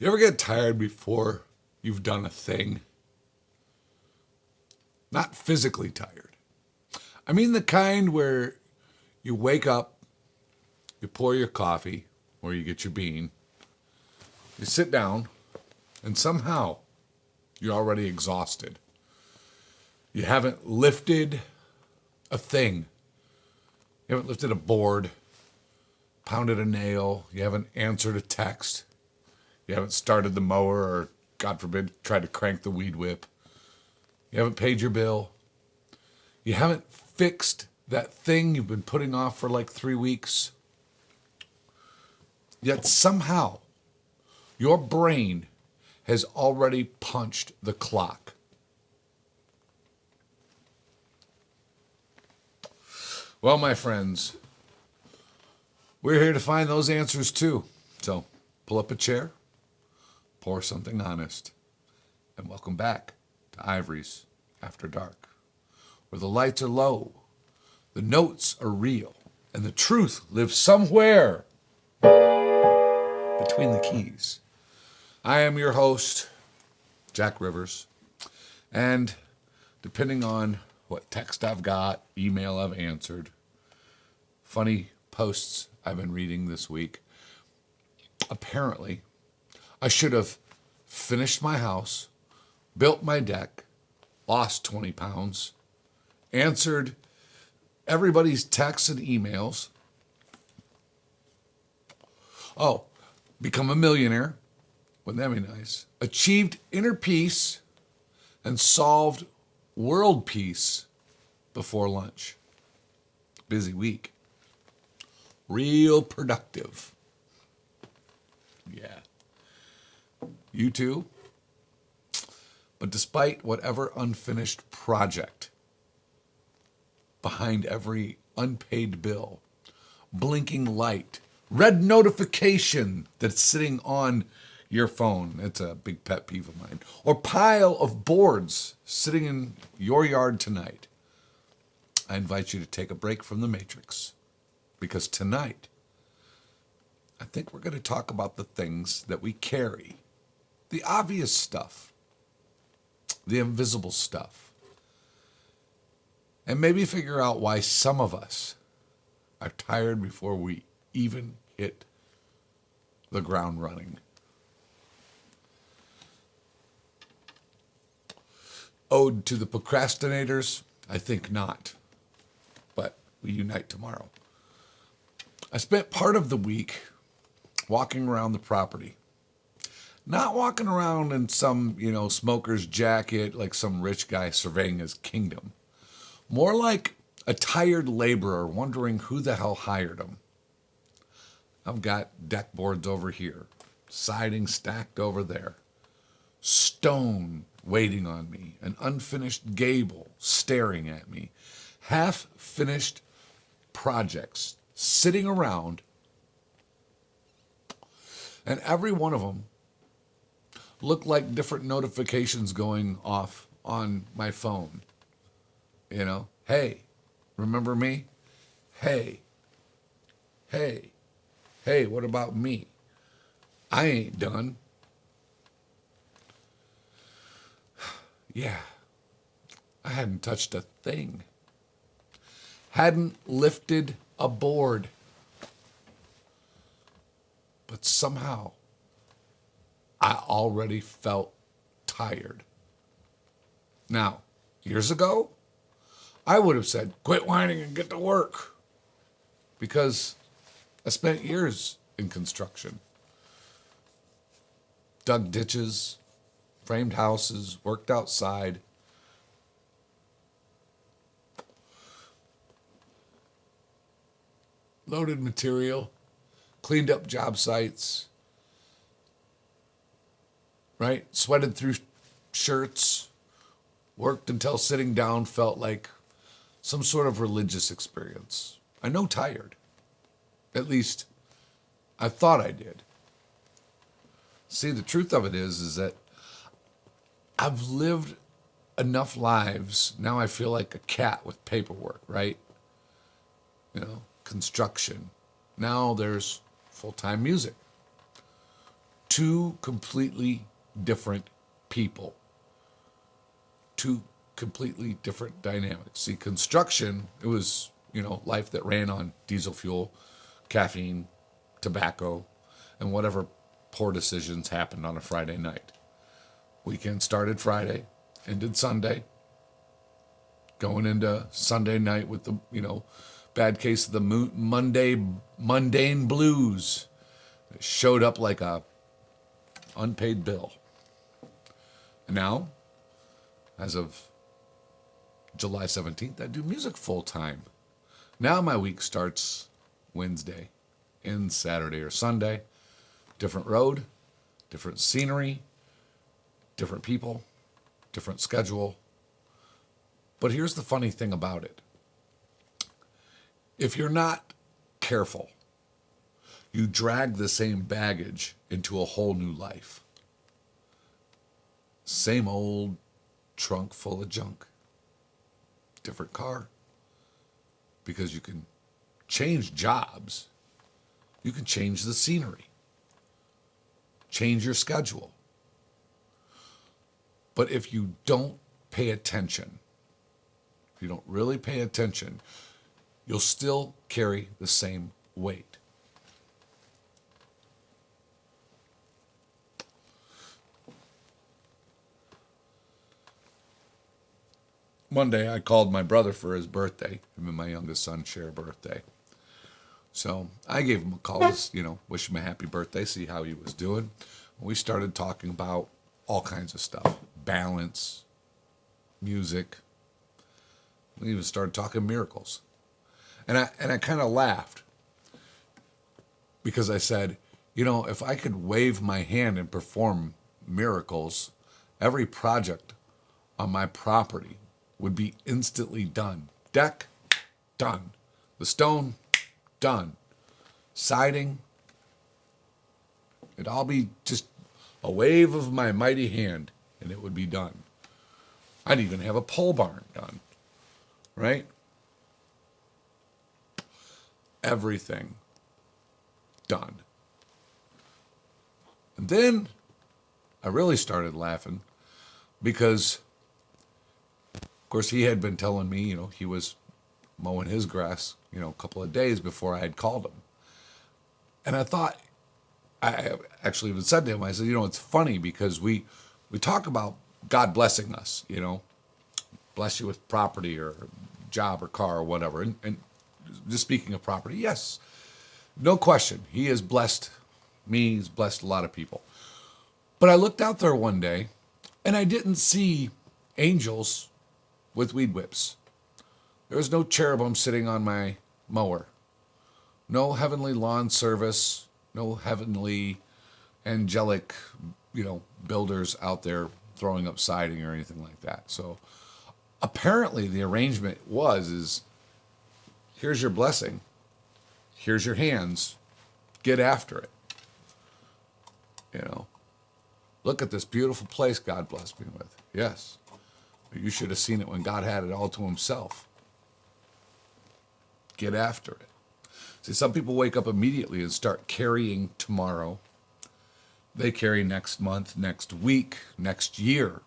You ever get tired before you've done a thing? Not physically tired. I mean the kind where you wake up, you pour your coffee, or you get your bean, you sit down, and somehow you're already exhausted. You haven't lifted a thing. You haven't lifted a board, pounded a nail. You haven't answered a text. You haven't started the mower or, God forbid, tried to crank the weed whip. You haven't paid your bill. You haven't fixed that thing you've been putting off for like 3 weeks. Yet somehow your brain has already punched the clock. Well, my friends, we're here to find those answers too. So pull up a chair, pour something honest, and welcome back to Ivory's After Dark, where the lights are low, the notes are real, and the truth lives somewhere between the keys. I am your host, Jack Rivers, and depending on what text I've got, email I've answered, funny posts I've been reading this week, apparently I should have finished my house, built my deck, lost 20 pounds, answered everybody's texts and emails. Oh, become a millionaire. Wouldn't that be nice? Achieved inner peace and solved world peace before lunch. Busy week. Real productive. Yeah. You too? But despite whatever unfinished project, behind every unpaid bill, blinking light, red notification that's sitting on your phone, it's a big pet peeve of mine, or pile of boards sitting in your yard tonight, I invite you to take a break from the Matrix. Because tonight, I think we're going to talk about the things that we carry. The obvious stuff. The invisible stuff. And maybe figure out why some of us are tired before we even hit the ground running. Ode to the procrastinators? I think not. But we unite tomorrow. I spent part of the week walking around the property. Not walking around in some, smoker's jacket like some rich guy surveying his kingdom. More like a tired laborer wondering who the hell hired him. I've got deck boards over here, siding stacked over there, stone waiting on me, an unfinished gable staring at me, half-finished projects sitting around, and every one of them looked like different notifications going off on my phone. Hey, remember me? Hey, what about me? I ain't done. Yeah, I hadn't touched a thing. Hadn't lifted a board. But somehow, I already felt tired. Now, years ago, I would have said, quit whining and get to work. Because I spent years in construction. Dug ditches, framed houses, worked outside. Loaded material, cleaned up job sites, right? Sweated through shirts, worked until sitting down felt like some sort of religious experience. I know tired. At least, I thought I did. See, the truth of it is that I've lived enough lives, now I feel like a cat with paperwork, right? Construction. Now there's full-time music. two completely different people, two completely different dynamics. See, construction, it was, life that ran on diesel fuel, caffeine, tobacco, and whatever poor decisions happened on a Friday night. Weekend started Friday, ended Sunday, going into Sunday night with the, bad case of the mundane blues. It showed up like a unpaid bill. And now, as of July 17th, I do music full time. Now my week starts Wednesday, ends Saturday or Sunday. Different road, different scenery, different people, different schedule. But here's the funny thing about it. If you're not careful, you drag the same baggage into a whole new life. Same old trunk full of junk. Different car. Because you can change jobs. You can change the scenery. Change your schedule. But if you don't pay attention, if you don't really pay attention, you'll still carry the same weight. Monday, I called my brother for his birthday. Him and my youngest son share a birthday. So I gave him a call, wish him a happy birthday, see how he was doing. We started talking about all kinds of stuff. Balance, music. We even started talking miracles. And I kind of laughed because I said, if I could wave my hand and perform miracles, every project on my property would be instantly done. Deck, done. The stone, done. Siding, it'd all be just a wave of my mighty hand and it would be done. I'd even have a pole barn done, right? Everything done. And then I really started laughing because, of course, he had been telling me, he was mowing his grass, a couple of days before I had called him. And I thought, I actually even said to him, I said, it's funny because we talk about God blessing us, bless you with property or job or car or whatever. And just speaking of property, yes, no question. He has blessed me. He's blessed a lot of people. But I looked out there one day and I didn't see angels with weed whips. There was no cherubim sitting on my mower. No heavenly lawn service. No heavenly angelic, builders out there throwing up siding or anything like that. So apparently the arrangement is here's your blessing. Here's your hands. Get after it. Look at this beautiful place God blessed me with. Yes. You should have seen it when God had it all to himself. Get after it. See, some people wake up immediately and start carrying tomorrow. They carry next month, next week, next year,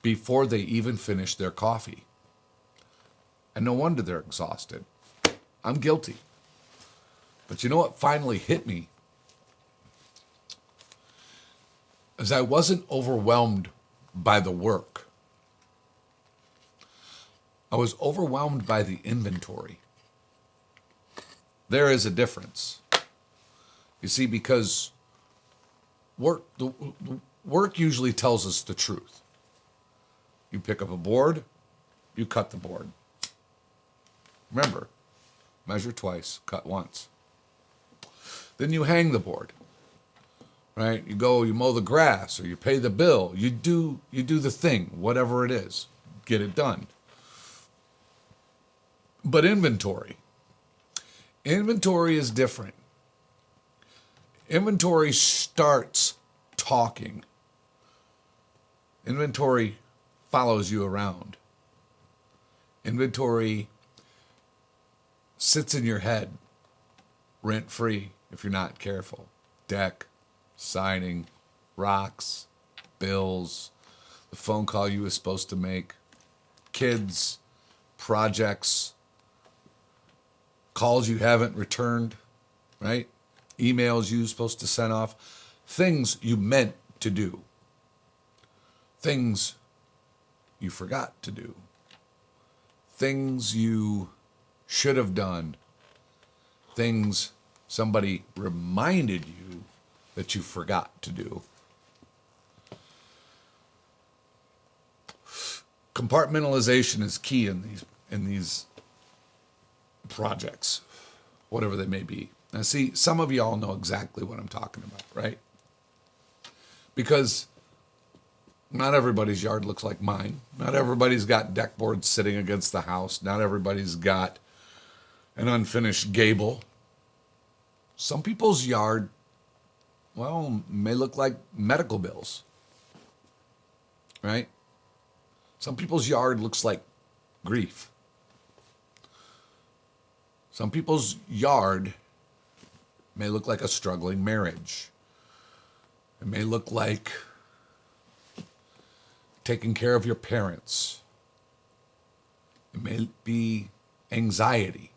before they even finish their coffee. And no wonder they're exhausted. I'm guilty. But you know what finally hit me? Is I wasn't overwhelmed by the work. I was overwhelmed by the inventory. There is a difference. You see, because the work usually tells us the truth. You pick up a board, you cut the board. Remember, measure twice, cut once. Then you hang the board, right? You mow the grass, or you pay the bill. You do the thing, whatever it is. Get it done. But inventory is different. Inventory starts talking. Inventory follows you around. Inventory sits in your head rent-free if you're not careful. Deck, signing, rocks, bills, the phone call you were supposed to make, kids, projects, calls you haven't returned, right? Emails you were supposed to send off, things you meant to do, things you forgot to do, things you should have done, things somebody reminded you that you forgot to do. Compartmentalization is key in these projects, whatever they may be. Now, see, some of y'all know exactly what I'm talking about, right? Because not everybody's yard looks like mine. Not everybody's got deck boards sitting against the house. Not everybody's got an unfinished gable. Some people's yard, well, may look like medical bills, right? Some people's yard looks like grief. Some people's yard may look like a struggling marriage. It may look like taking care of your parents. It may be anxiety,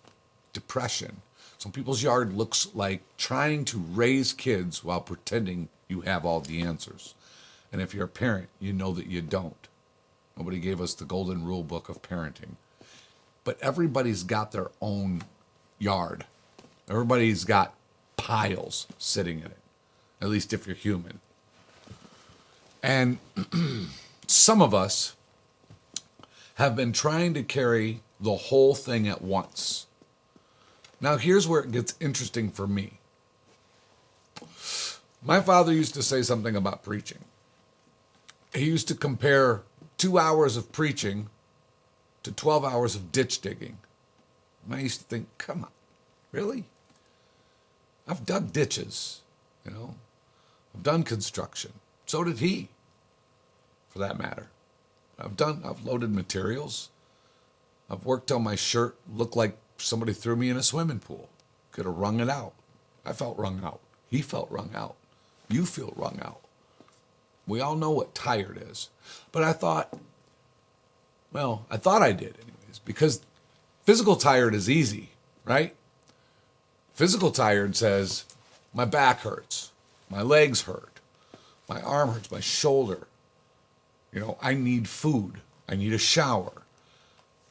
depression. Some people's yard looks like trying to raise kids while pretending you have all the answers. And if you're a parent, you know that you don't. Nobody gave us the golden rule book of parenting. But everybody's got their own yard. Everybody's got piles sitting in it, at least if you're human. And some of us have been trying to carry the whole thing at once. Now, here's where it gets interesting for me. My father used to say something about preaching. He used to compare 2 hours of preaching to 12 hours of ditch digging. And I used to think, come on, really? I've dug ditches, I've done construction. So did he, for that matter. I've loaded materials. I've worked till my shirt looked like somebody threw me in a swimming pool. Could have wrung it out. I felt wrung out. He felt wrung out. You feel wrung out. We all know what tired is. But I thought I did anyways, because physical tired is easy, right? Physical tired says, my back hurts, my legs hurt, my arm hurts, my shoulder. I need food. I need a shower.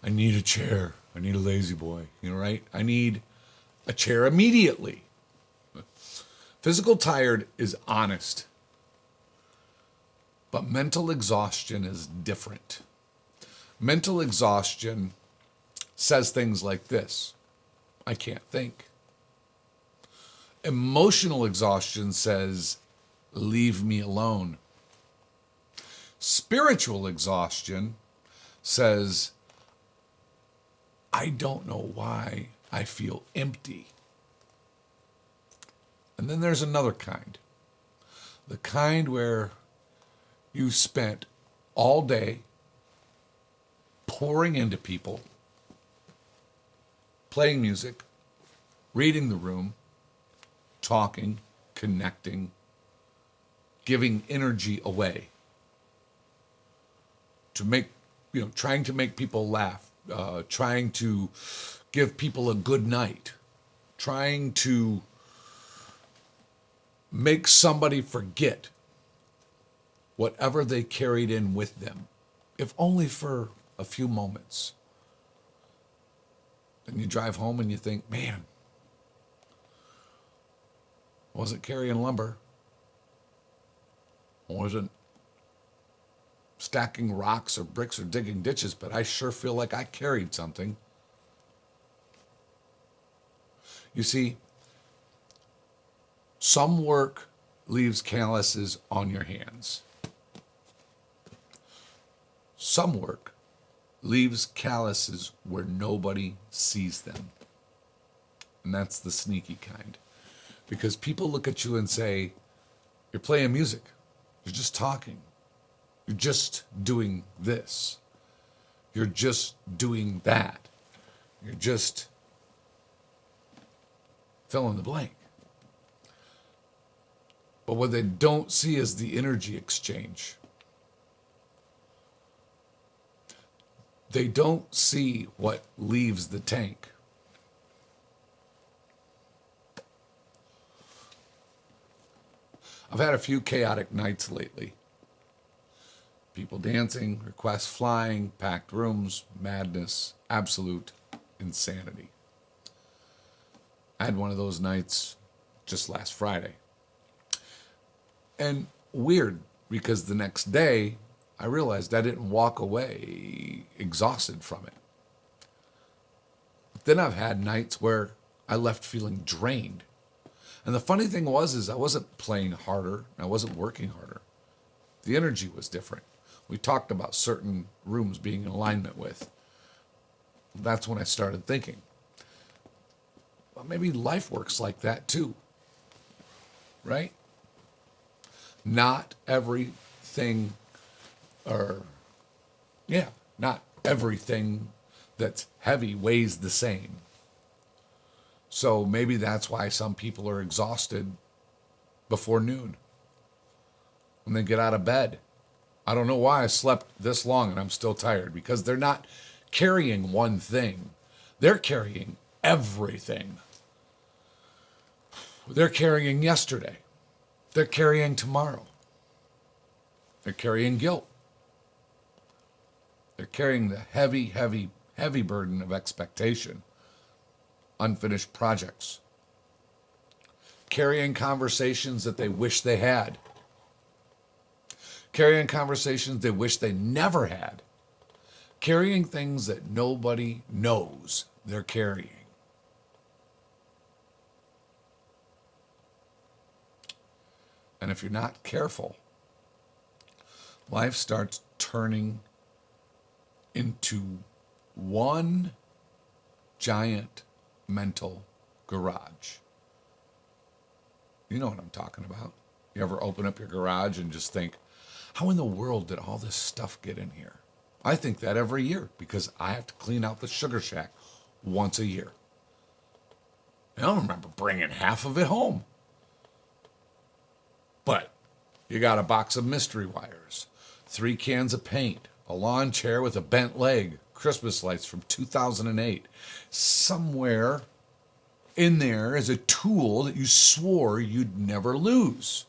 I need a chair. I need a lazy boy, right? I need a chair immediately. Physical tired is honest. But mental exhaustion is different. Mental exhaustion says things like this: I can't think. Emotional exhaustion says, leave me alone. Spiritual exhaustion says, I don't know why I feel empty. And then there's another kind. The kind where you spent all day pouring into people, playing music, reading the room, talking, connecting, giving energy away to make, trying to make people laugh, trying to give people a good night, trying to make somebody forget whatever they carried in with them, if only for a few moments. Then you drive home and you think, man, I wasn't carrying lumber. I wasn't stacking rocks or bricks or digging ditches, but I sure feel like I carried something. You see, some work leaves calluses on your hands. Some work leaves calluses where nobody sees them. And that's the sneaky kind. Because people look at you and say, you're playing music. You're just talking. You're just doing this. You're just doing that. You're just fill in the blank. But But what they don't see is the energy exchange. They don't see what leaves the tank. I've had a few chaotic nights lately. People dancing, requests flying, packed rooms, madness, absolute insanity. I had one of those nights just last Friday. And weird, because the next day I realized I didn't walk away exhausted from it. But then I've had nights where I left feeling drained. And the funny thing was I wasn't playing harder. I wasn't working harder. The energy was different. We talked about certain rooms being in alignment with. That's when I started thinking, well, maybe life works like that too, right? Not everything that's heavy weighs the same. So maybe that's why some people are exhausted before noon when they get out of bed. I don't know why I slept this long and I'm still tired, because they're not carrying one thing. They're carrying everything. They're carrying yesterday. They're carrying tomorrow. They're carrying guilt. They're carrying the heavy, heavy, heavy burden of expectation, unfinished projects, carrying conversations that they wish they had, carrying conversations they wish they never had, carrying things that nobody knows they're carrying. And if you're not careful, life starts turning into one giant mental garage. You know what I'm talking about. You ever open up your garage and just think, how in the world did all this stuff get in here? I think that every year, because I have to clean out the sugar shack once a year. I don't remember bringing half of it home. But you got a box of mystery wires, 3 cans of paint, a lawn chair with a bent leg, Christmas lights from 2008. Somewhere in there is a tool that you swore you'd never lose.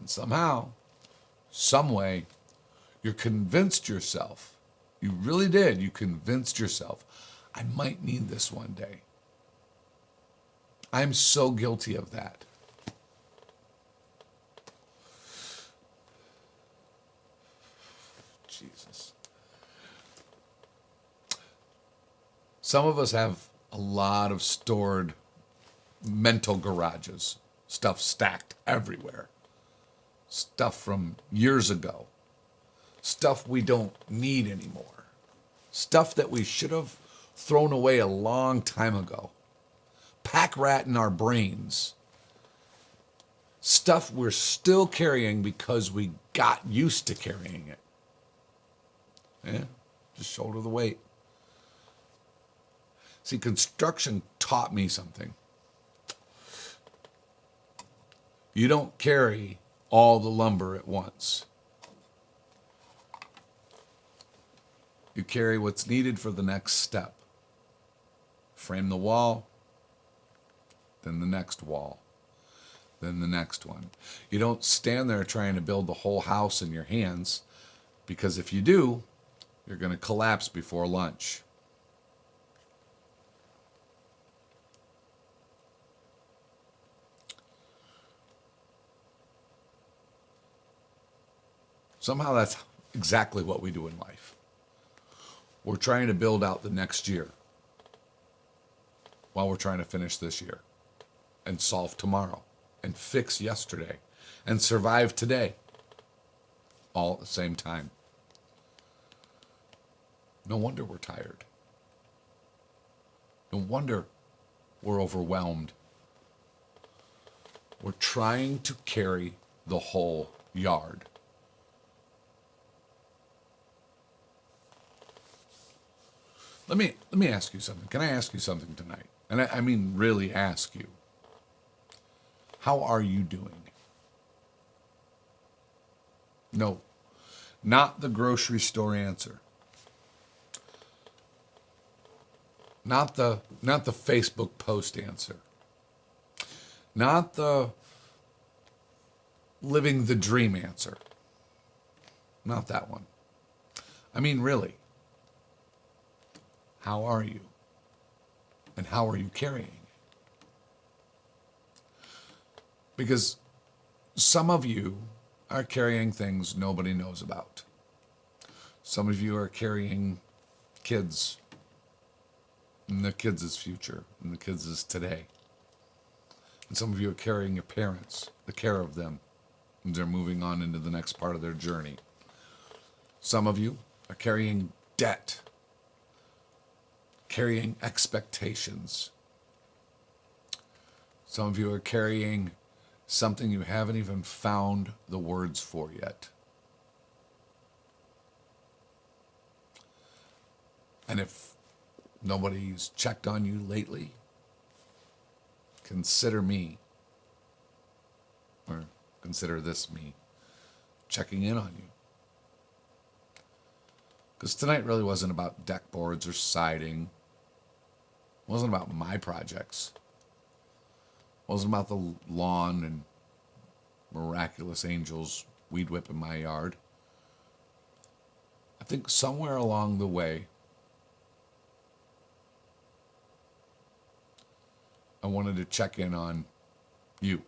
And somehow, some way, you convinced yourself, you really did, you convinced yourself, I might need this one day. I'm so guilty of that. Jesus. Some of us have a lot of stored mental garages, stuff stacked everywhere, stuff from years ago, stuff we don't need anymore, stuff that we should have thrown away a long time ago, pack rat in our brains, stuff we're still carrying because we got used to carrying it. Yeah, just shoulder the weight. See, construction taught me something. You don't carry all the lumber at once. You carry what's needed for the next step. Frame the wall, then the next wall, then the next one. You don't stand there trying to build the whole house in your hands, because if you do, you're going to collapse before lunch. Somehow that's exactly what we do in life. We're trying to build out the next year while we're trying to finish this year and solve tomorrow and fix yesterday and survive today all at the same time. No wonder we're tired. No wonder we're overwhelmed. We're trying to carry the whole yard. Let me ask you something. Can I ask you something tonight? And I mean really ask you. How are you doing? No, not the grocery store answer. Not the Facebook post answer. Not the living the dream answer. Not that one. I mean, really. How are you? And how are you carrying it? Because some of you are carrying things nobody knows about. Some of you are carrying kids, and the kids' future, and the kids' today. And some of you are carrying your parents, the care of them, and they're moving on into the next part of their journey. Some of you are carrying debt, carrying expectations. Some of you are carrying something you haven't even found the words for yet. And if nobody's checked on you lately, consider me, or consider this me, checking in on you. Because tonight really wasn't about deck boards or siding. It wasn't about my projects. It wasn't about the lawn and miraculous angels weed whip in my yard. I think somewhere along the way, I wanted to check in on you.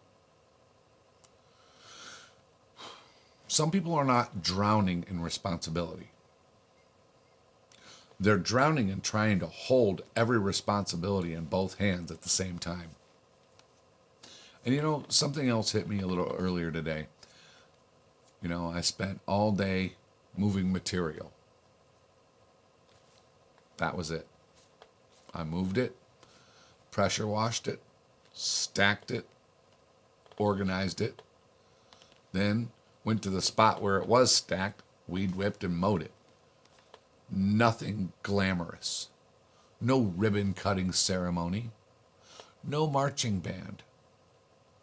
Some people are not drowning in responsibility. They're drowning in trying to hold every responsibility in both hands at the same time. And you know, something else hit me a little earlier today. You know, I spent all day moving material. That was it. I moved it, pressure washed it, stacked it, organized it, then went to the spot where it was stacked, weed whipped and mowed it. Nothing glamorous. No ribbon cutting ceremony. No marching band.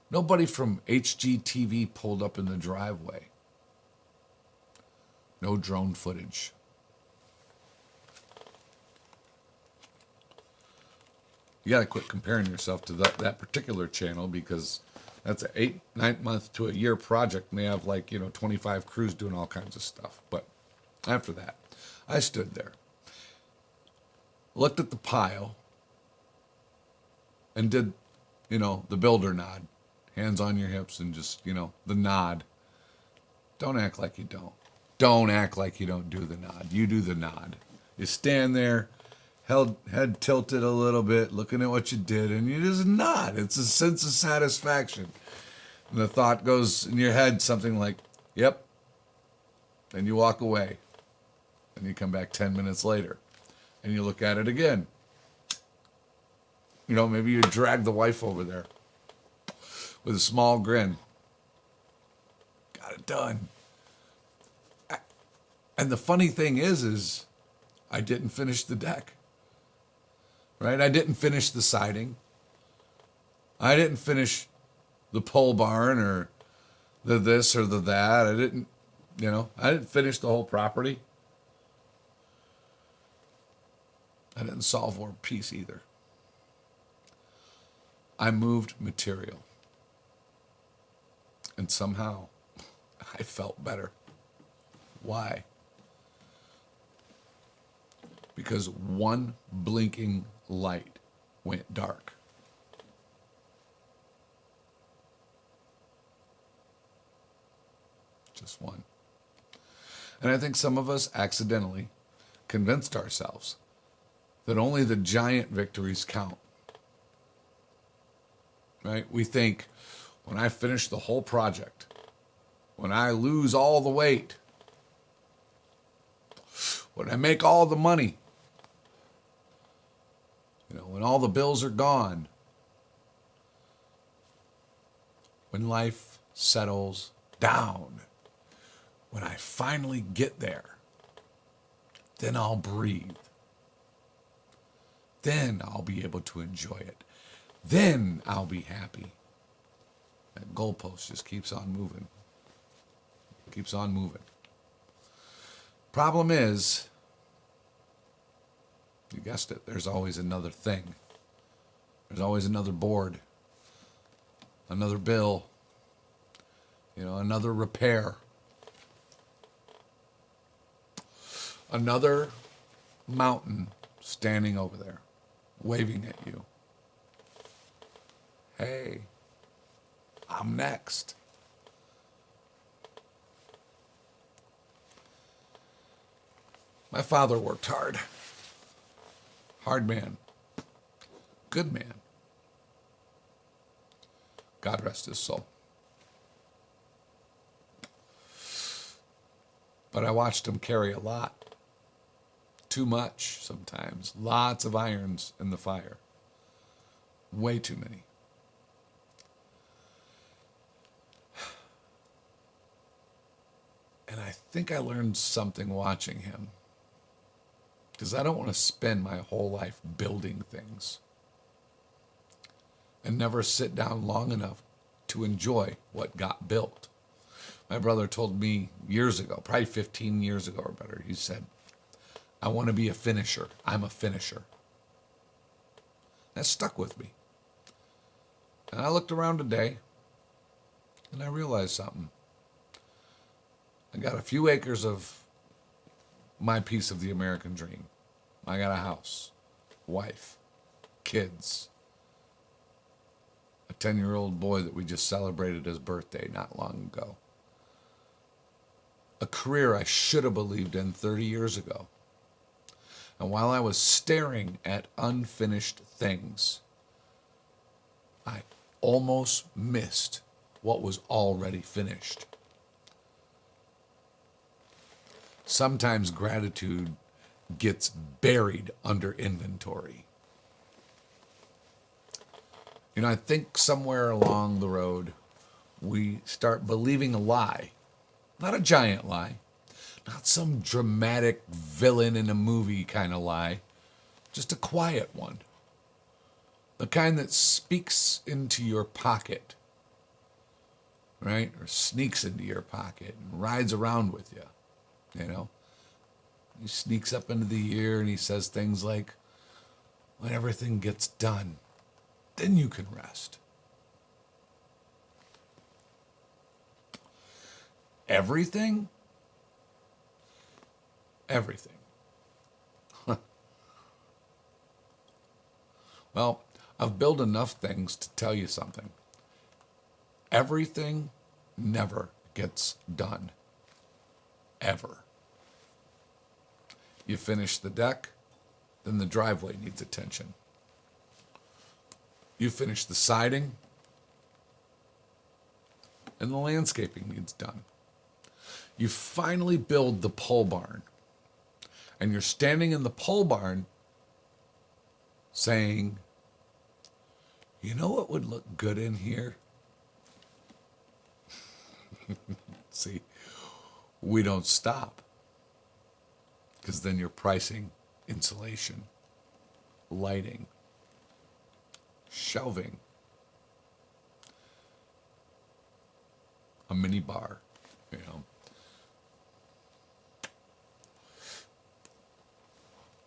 Nobody from HGTV pulled up in the driveway. No drone footage. You got to quit comparing yourself to that particular channel, because that's an 8, 9 month to a year project, and they have 25 crews doing all kinds of stuff. But after that, I stood there, looked at the pile, and did, the builder nod. Hands on your hips and just, the nod. Don't act like you don't. Don't act like you don't do the nod. You do the nod. You stand there, head tilted a little bit, looking at what you did, and you just nod. It's a sense of satisfaction. And the thought goes in your head something like, yep. And you walk away. And you come back 10 minutes later. And you look at it again. Maybe you drag the wife over there with a small grin. Got it done. And the funny thing is I didn't finish the deck. Right? I didn't finish the siding. I didn't finish the pole barn or the this or the that. I didn't finish the whole property. I didn't solve War and Peace either. I moved material. And somehow I felt better. Why? Because one blinking light went dark. Just one. And I think some of us accidentally convinced ourselves that only the giant victories count. Right? We think, when I finish the whole project, when I lose all the weight, when I make all the money, when all the bills are gone, when life settles down, when I finally get there, then I'll breathe. Then I'll be able to enjoy it. Then I'll be happy. That goalpost just keeps on moving. Keeps on moving. Problem is, you guessed it, there's always another thing. There's always another board, another bill, another repair, another mountain standing over there, waving at you. Hey, I'm next. My father worked hard. Hard man. Good man. God rest his soul. But I watched him carry a lot. Too much sometimes. Lots of irons in the fire. Way too many. And I think I learned something watching him. Because I don't want to spend my whole life building things and never sit down long enough to enjoy what got built. My brother told me years ago, probably 15 years ago or better, he said, I want to be a finisher. I'm a finisher. That stuck with me. And I looked around today and I realized something. I got a few acres of my piece of the American dream. I got a house, wife, kids, a 10-year-old boy that we just celebrated his birthday not long ago. A career I should have believed in 30 years ago. And while I was staring at unfinished things, I almost missed what was already finished. Sometimes gratitude gets buried under inventory. I think somewhere along the road, we start believing a lie. Not a giant lie. Not some dramatic villain in a movie kind of lie. Just a quiet one. The kind that speaks into your pocket. Right? Or sneaks into your pocket and rides around with you. He sneaks up into the ear and he says things like, when everything gets done, then you can rest. Everything? Everything. Well, I've built enough things to tell you something. Everything never gets done. Ever. You finish the deck, then the driveway needs attention. You finish the siding, and the landscaping needs done. You finally build the pole barn, and you're standing in the pole barn saying, you know what would look good in here? See, we don't stop. Because then you're pricing insulation, lighting, shelving, a mini bar,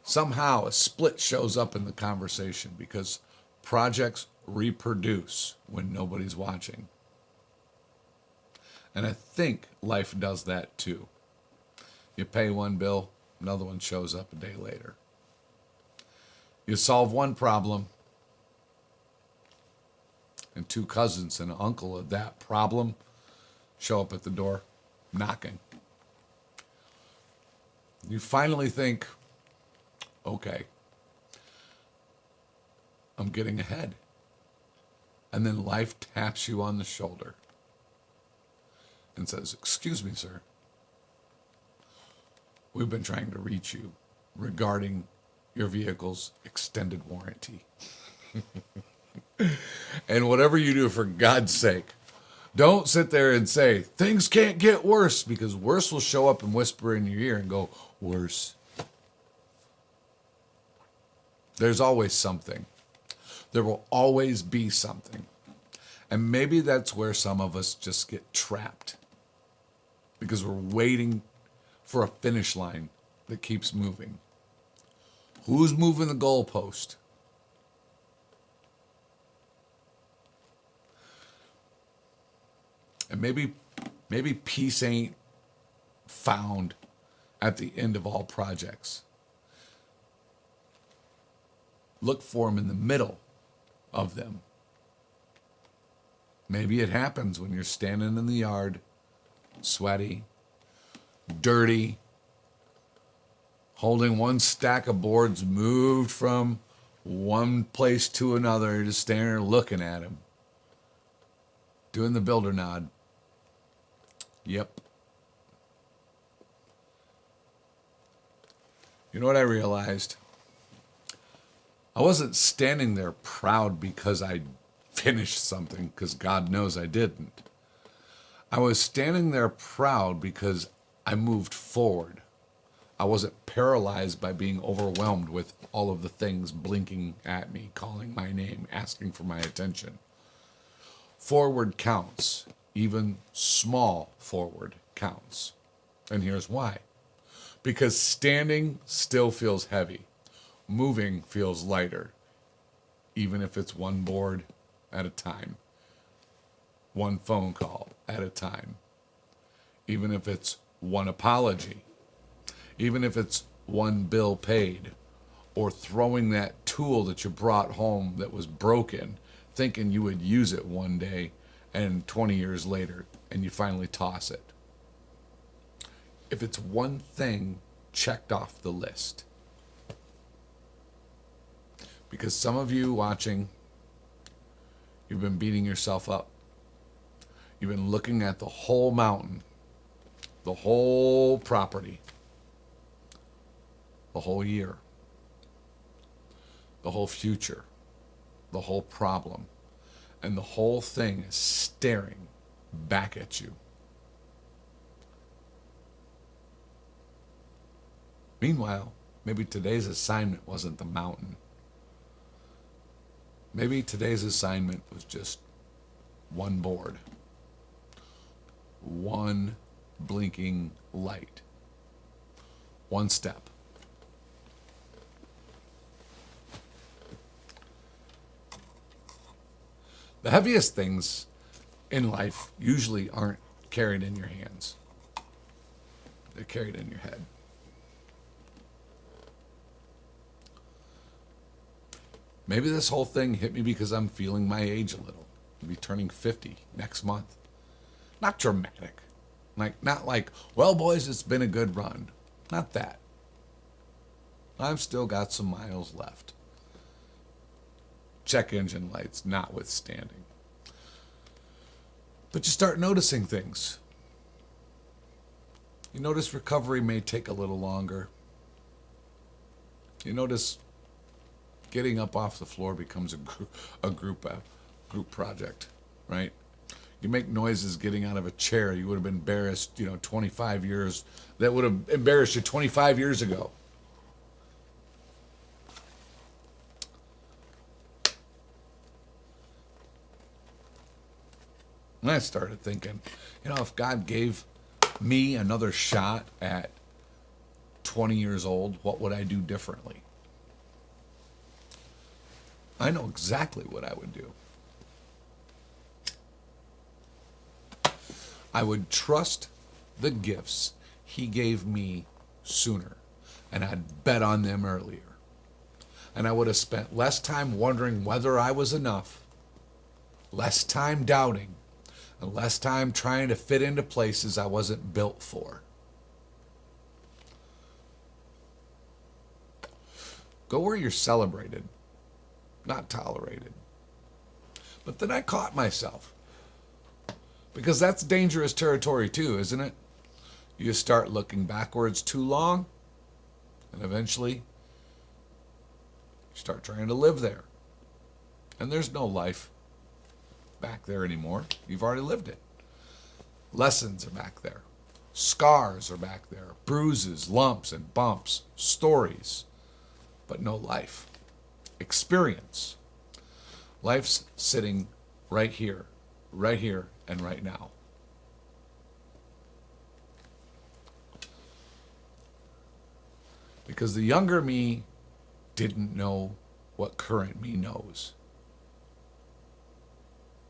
Somehow a split shows up in the conversation because projects reproduce when nobody's watching. And I think life does that too. You pay one bill, another one shows up a day later. You solve one problem, and two cousins and an uncle of that problem show up at the door, knocking. You finally think, okay, I'm getting ahead. And then life taps you on the shoulder and says, excuse me, sir. We've been trying to reach you regarding your vehicle's extended warranty. And whatever you do, for God's sake, don't sit there and say, things can't get worse, because worse will show up and whisper in your ear and go, worse. There's always something. There will always be something. And maybe that's where some of us just get trapped. because we're waiting for a finish line that keeps moving. Who's moving the goalpost? And maybe peace ain't found at the end of all projects. Look for them in the middle of them. Maybe it happens when you're standing in the yard, sweaty, dirty, holding one stack of boards moved from one place to another, just standing there looking at him, doing the builder nod. Yep. You know what I realized? I wasn't standing there proud because I finished something, because God knows I didn't. I was standing there proud because I moved forward. I wasn't paralyzed by being overwhelmed with all of the things blinking at me, calling my name, asking for my attention. Forward counts. Even small forward counts. And here's why. Because standing still feels heavy. Moving feels lighter, even if it's one board at a time, one phone call at a time, even if it's one apology, even if it's one bill paid, or throwing that tool that you brought home that was broken, thinking you would use it one day, and 20 years later, and you finally toss it. If it's one thing checked off the list. Because some of you watching, you've been beating yourself up. You've been looking at the whole mountain, the whole property, the whole year, the whole future, the whole problem, and the whole thing is staring back at you. Meanwhile, maybe today's assignment wasn't the mountain. Maybe today's assignment was just one board, one blinking light, one step. The heaviest things in life usually aren't carried in your hands. They're carried in your head. Maybe this whole thing hit me because I'm feeling my age a little. I'll be turning 50 next month. Not dramatic. Not like, well, boys, it's been a good run. Not that. I've still got some miles left. Check engine lights notwithstanding. But you start noticing things. You notice recovery may take a little longer. You notice getting up off the floor becomes a group project, right? You make noises getting out of a chair. You would have been embarrassed, 25 years. That would have embarrassed you 25 years ago. And I started thinking, if God gave me another shot at 20 years old, what would I do differently? I know exactly what I would do. I would trust the gifts he gave me sooner, and I'd bet on them earlier. And I would have spent less time wondering whether I was enough, less time doubting, and less time trying to fit into places I wasn't built for. Go where you're celebrated, not tolerated. But then I caught myself. Because that's dangerous territory too, isn't it? You start looking backwards too long, and eventually you start trying to live there. And there's no life back there anymore. You've already lived it. Lessons are back there. Scars are back there. Bruises, lumps, and bumps. Stories. But no life. Experience. Life's sitting right here, and right now. Because the younger me didn't know what current me knows.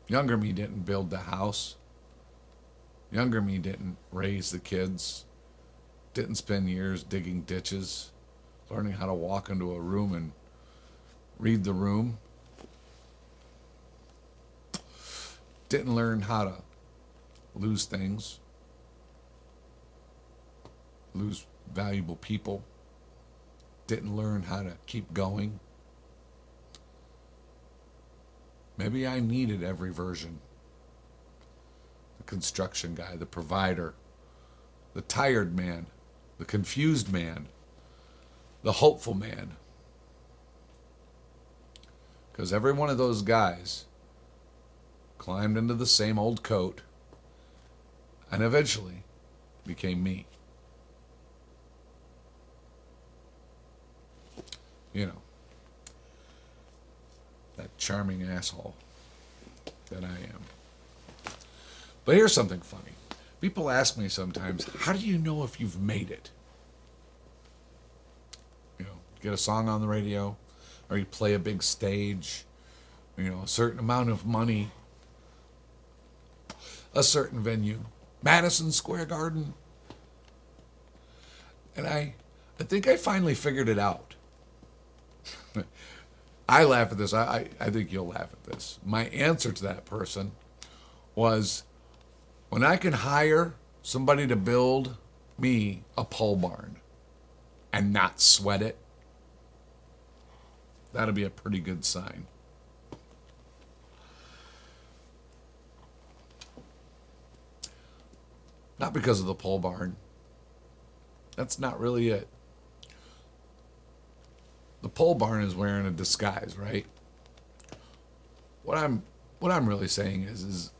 Younger me didn't build the house. Younger me didn't raise the kids. Didn't spend years digging ditches, learning how to walk into a room and read the room. Didn't learn how to lose things, lose valuable people. Didn't learn how to keep going. Maybe I needed every version. The construction guy, the provider, the tired man, the confused man, the hopeful man. Because every one of those guys climbed into the same old coat and eventually became me. You know, that charming asshole that I am. But here's something funny. People ask me sometimes, how do you know if you've made it? You know, get a song on the radio, or you play a big stage, you know, a certain amount of money, a certain venue, Madison Square Garden. And I think I finally figured it out. I laugh at this. I think you'll laugh at this. My answer to that person was, when I can hire somebody to build me a pole barn and not sweat it, that'll be a pretty good sign. Not because of the pole barn. That's not really it. The pole barn is wearing a disguise, right? What I'm really saying is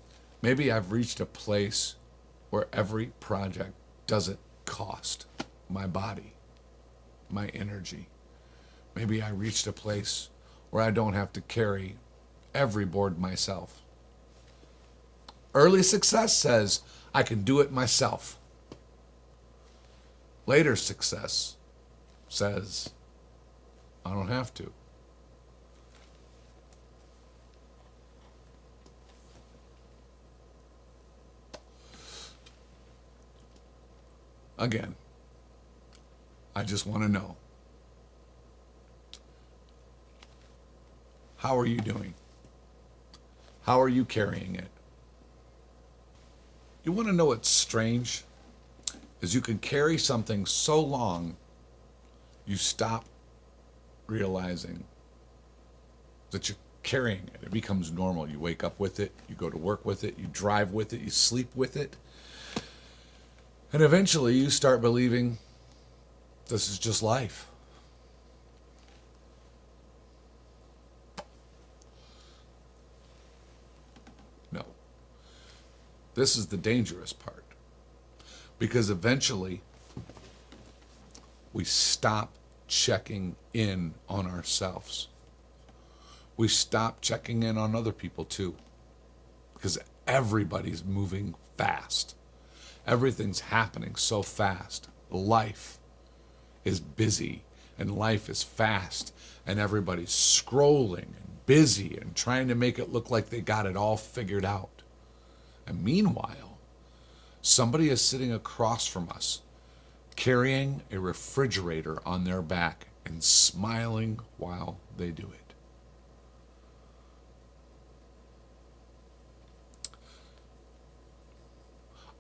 maybe I've reached a place where every project doesn't cost my body, my energy. Maybe I reached a place where I don't have to carry every board myself. Early success says I can do it myself. Later success says I don't have to. Again, I just want to know, how are you doing? How are you carrying it? You want to know what's strange? Is you can carry something so long, you stop realizing that you're carrying it. It becomes normal. You wake up with it, you go to work with it, you drive with it, you sleep with it. And eventually you start believing this is just life. No. This is the dangerous part. Because eventually we stop checking in on ourselves. We stop checking in on other people too. Because everybody's moving fast. Everything's happening so fast. Life is busy and life is fast, and everybody's scrolling and busy and trying to make it look like they got it all figured out. And meanwhile, somebody is sitting across from us carrying a refrigerator on their back and smiling while they do it.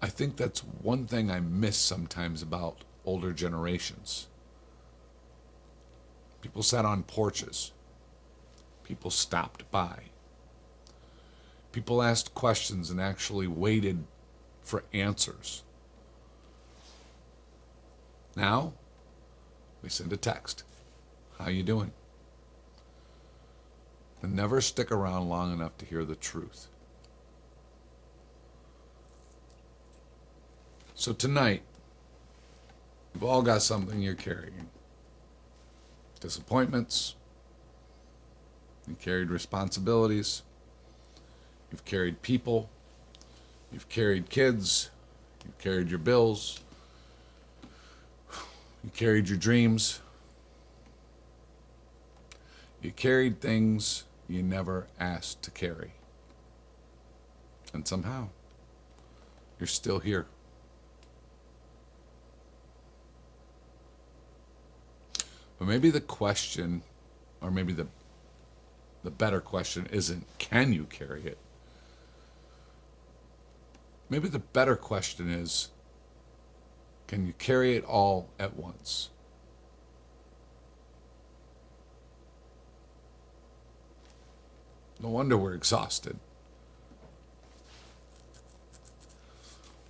I think that's one thing I miss sometimes about older generations. People sat on porches. People stopped by. People asked questions and actually waited for answers. Now, we send a text. How you doing? And never stick around long enough to hear the truth. So tonight, you've all got something you're carrying. Disappointments. You carried responsibilities. You've carried people. You've carried kids. You've carried your bills. You carried your dreams. You carried things you never asked to carry. And somehow, you're still here. But maybe the question, or maybe the better question isn't, can you carry it? Maybe the better question is, can you carry it all at once? No wonder we're exhausted.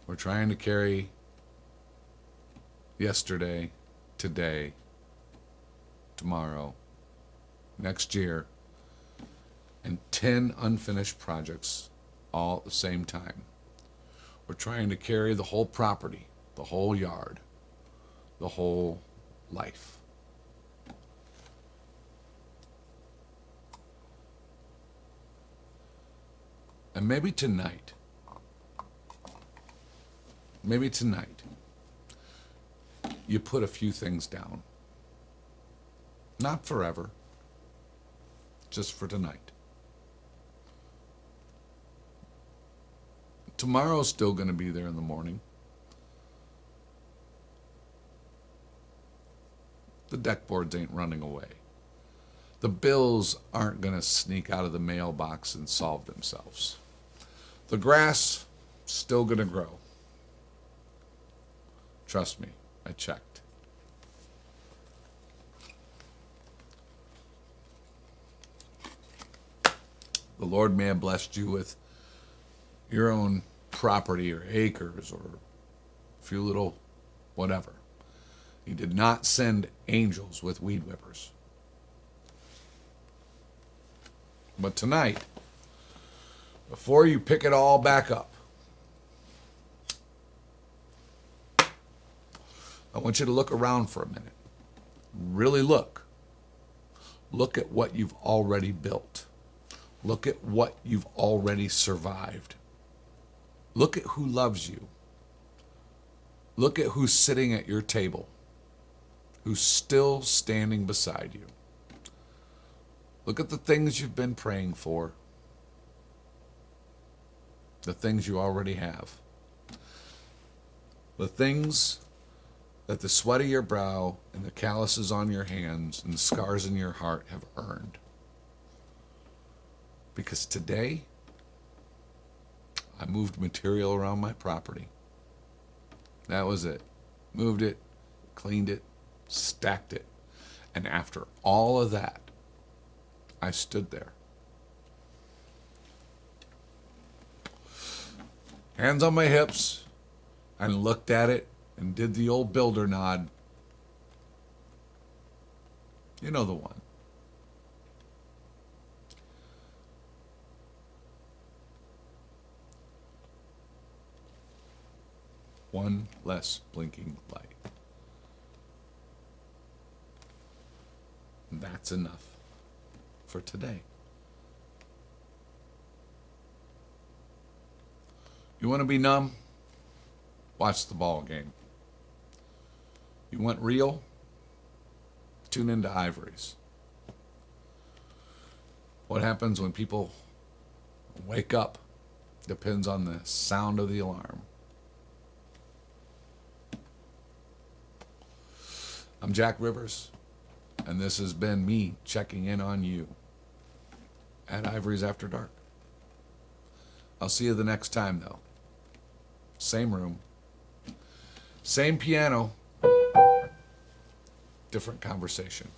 We're trying to carry yesterday, today, tomorrow, next year, and 10 unfinished projects all at the same time. We're trying to carry the whole property, the whole yard, the whole life. And maybe tonight, you put a few things down. Not forever, just for tonight. Tomorrow's still going to be there in the morning. The deck boards ain't running away. The bills aren't going to sneak out of the mailbox and solve themselves. The grass still going to grow. Trust me, I checked. The Lord may have blessed you with your own property or acres or a few little whatever. He did not send angels with weed whippers. But tonight, before you pick it all back up, I want you to look around for a minute. Really look. Look at what you've already built. Look at what you've already survived. Look at who loves you. Look at who's sitting at your table, who's still standing beside you. Look at the things you've been praying for, the things you already have, the things that the sweat of your brow and the calluses on your hands and the scars in your heart have earned. Because today, I moved material around my property. That was it. Moved it, cleaned it, stacked it. And after all of that, I stood there. Hands on my hips, and looked at it and did the old builder nod. You know the one. One less blinking light. And that's enough for today. You want to be numb? Watch the ball game. You want real? Tune into Ivory's. What happens when people wake up depends on the sound of the alarm. I'm Jack Rivers, and this has been me checking in on you at Ivory's After Dark. I'll see you the next time, though. Same room, same piano, different conversation.